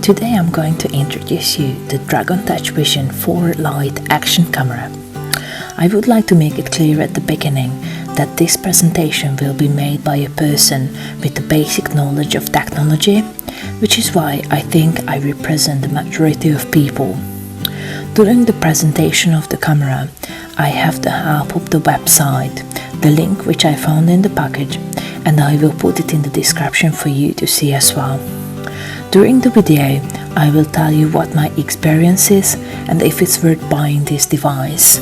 Today I'm going to introduce you the DragonTouch Vision 4 Lite Action Camera. I would like to make it clear at the beginning that this presentation will be made by a person with the basic knowledge of technology, which is why I think I represent the majority of people. During the presentation of the camera, I have the help of the website, the link which I found in the package, and I will put it in the description for you to see as well. During the video, I will tell you what my experience is and if it's worth buying this device.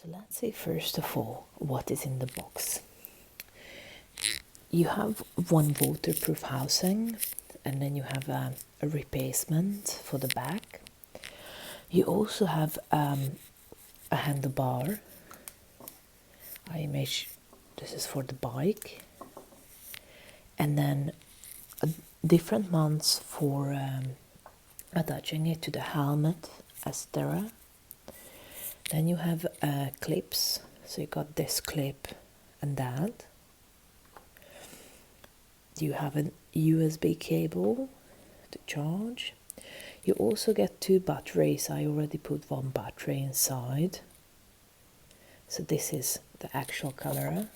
So let's see first of all what is in the box. You have one waterproof housing, and then you have a replacement for the back. You also have a handlebar. I image this is for the bike, and then different mounts for attaching it to the helmet, etc. Then you have clips, so you got this clip and that. You have a USB cable to charge. You also get two batteries. I already put one battery inside. So this is the actual camera.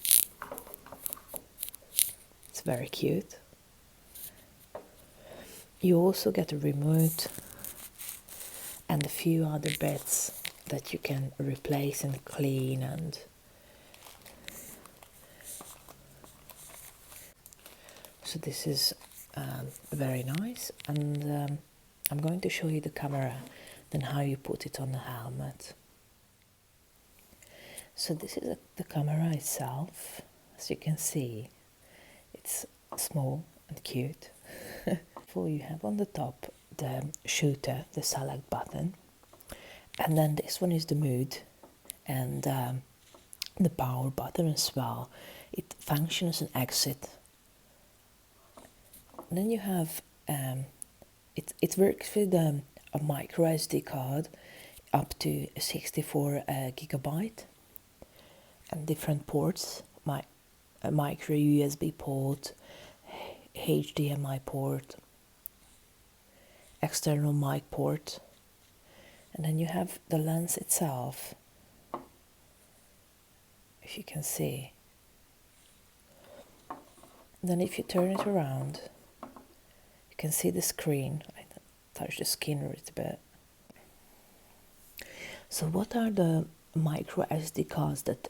It's very cute. You also get a remote and a few other bits that you can replace and clean, and so this is very nice. And I'm going to show you the camera, then how you put it on the helmet. So this is the camera itself. As you can see, it's small and cute. So you have on the top the shooter, the select button. And then this one is the mood and the power button as well. It functions as an exit. And then you have, it works with a micro SD card up to 64 gigabyte and different ports, a micro USB port, HDMI port, external mic port. And then you have the lens itself, if you can see. Then if you turn it around, you can see the screen. I touch the screen a little bit. So what are the micro SD cards that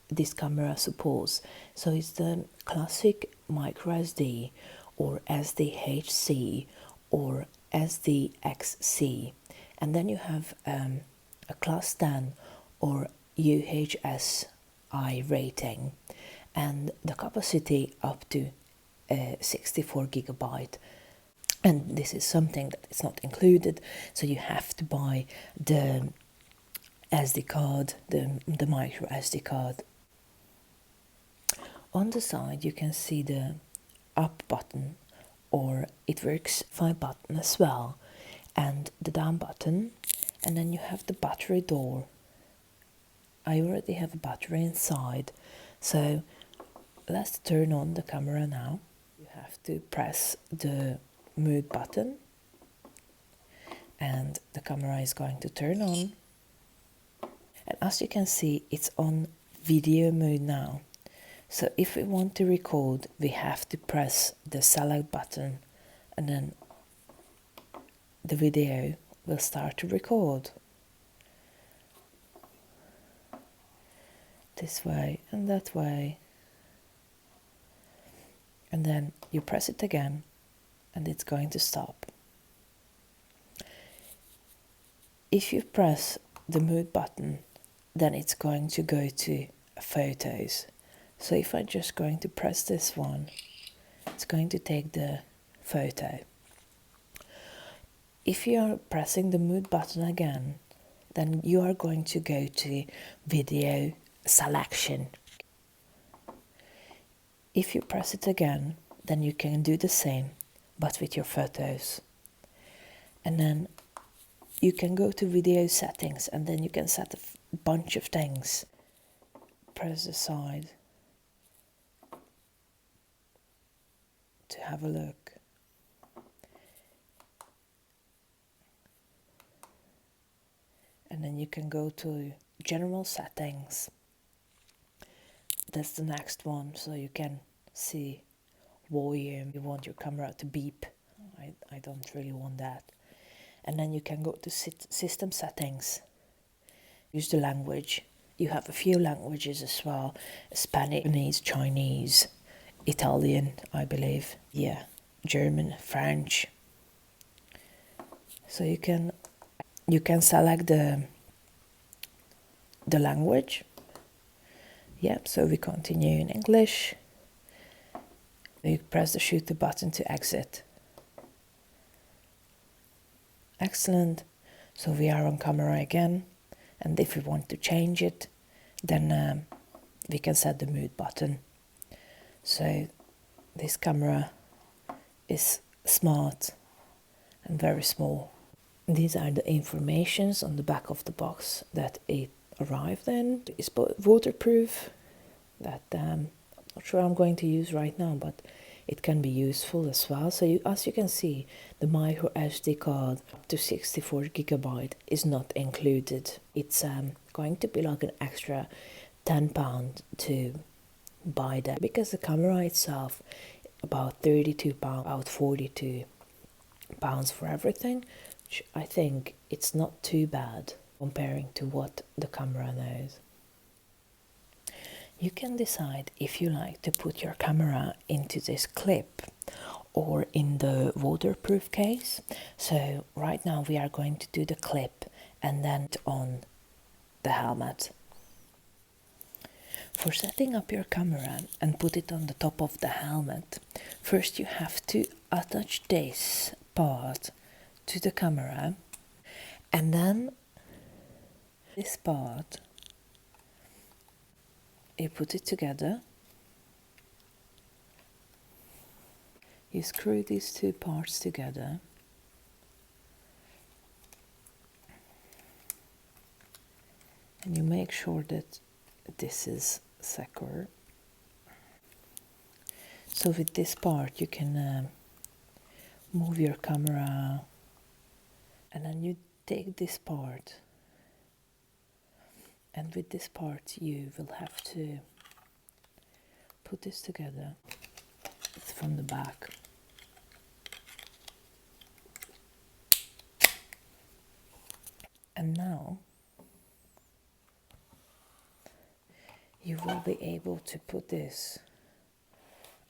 this camera supports? So it's the classic micro SD or SDHC or SDXC, and then you have a class 10 or UHSI rating, and the capacity up to 64 gigabyte. And this is something that is not included, so you have to buy the SD card, the micro SD card. On the side you can see the up button, or it works 5 button as well, and the down button, and then you have the battery door. I already have a battery inside, so let's turn on the camera now. You have to press the mode button and the camera is going to turn on, and as you can see it's on video mode now. So if we want to record, we have to press the select button, and then the video will start to record. This way and that way. And then you press it again and it's going to stop. If you press the mute button, then it's going to go to photos. So if I'm just going to press this one, it's going to take the photo. If you are pressing the mute button again, then you are going to go to video selection. If you press it again, then you can do the same, but with your photos. And then you can go to video settings, and then you can set a bunch of things. Press the side to have a look. And then you can go to general settings. That's the next one, so you can see volume. You want your camera to beep. I don't really want that. And then you can go to system settings. Use the language. You have a few languages as well: Spanish, Chinese, Italian, I believe. Yeah, German, French. So you can select the language. Yep, so we continue in English. You press the shoot button to exit. Excellent. So we are on camera again, and if we want to change it, then we can set the mute button. So this camera is smart and very small. These are the informations on the back of the box that it arrived in. It's waterproof. That I'm not sure I'm going to use right now, but it can be useful as well. So as you can see, the micro SD card up to 64 GB is not included. It's going to be like an extra £10 to buy that, because the camera itself about £32, about £42 for everything, which I think it's not too bad comparing to what the camera knows. You can decide if you like to put your camera into this clip or in the waterproof case. So right now we are going to do the clip and then on the helmet. For setting up your camera and put it on the top of the helmet, first you have to attach this part to the camera, and then this part, you put it together. You screw these two parts together. And you make sure that this is secure. So with this part you can move your camera, and then you take this part, and with this part you will have to put this together. It's from the back. And now you will be able to put this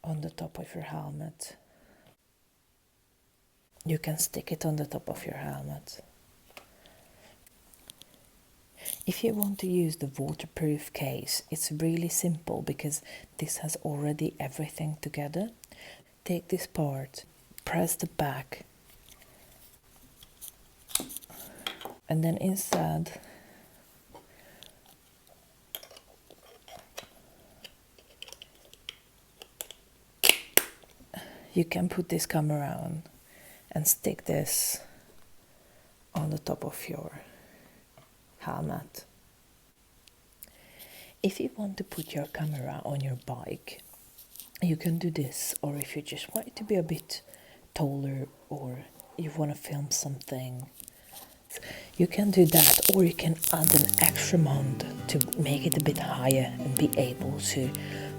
on the top of your helmet. You can stick it on the top of your helmet. If you want to use the waterproof case, it's really simple because this has already everything together. Take this part, press the back, and then inside you can put this camera on and stick this on the top of your helmet. If you want to put your camera on your bike, you can do this, or if you just want it to be a bit taller or you want to film something, you can do that, or you can add an extra mount to make it a bit higher and be able to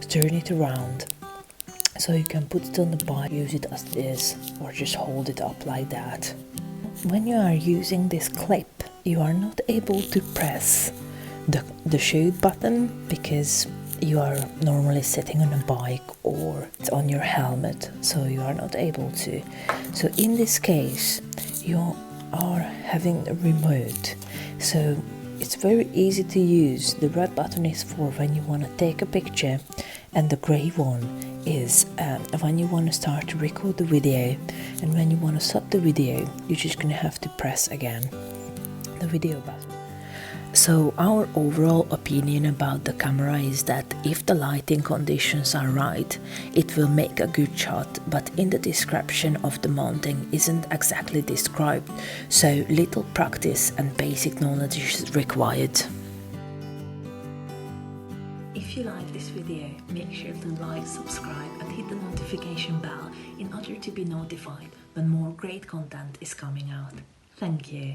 turn it around. So you can put it on the bike, use it as this, or just hold it up like that. When you are using this clip, you are not able to press the shoot button because you are normally sitting on a bike or it's on your helmet, so you are not able to. So in this case, you are having a remote. So It's very easy to use. The red button is for when you want to take a picture, and the grey one is when you want to start to record the video, and when you want to stop the video you're just gonna have to press again the video button. So our overall opinion about the camera is that if the lighting conditions are right, it will make a good shot, but in the description of the mounting isn't exactly described, so little practice and basic knowledge is required. If you like this video, make sure to like, subscribe and hit the notification bell in order to be notified when more great content is coming out. Thank you.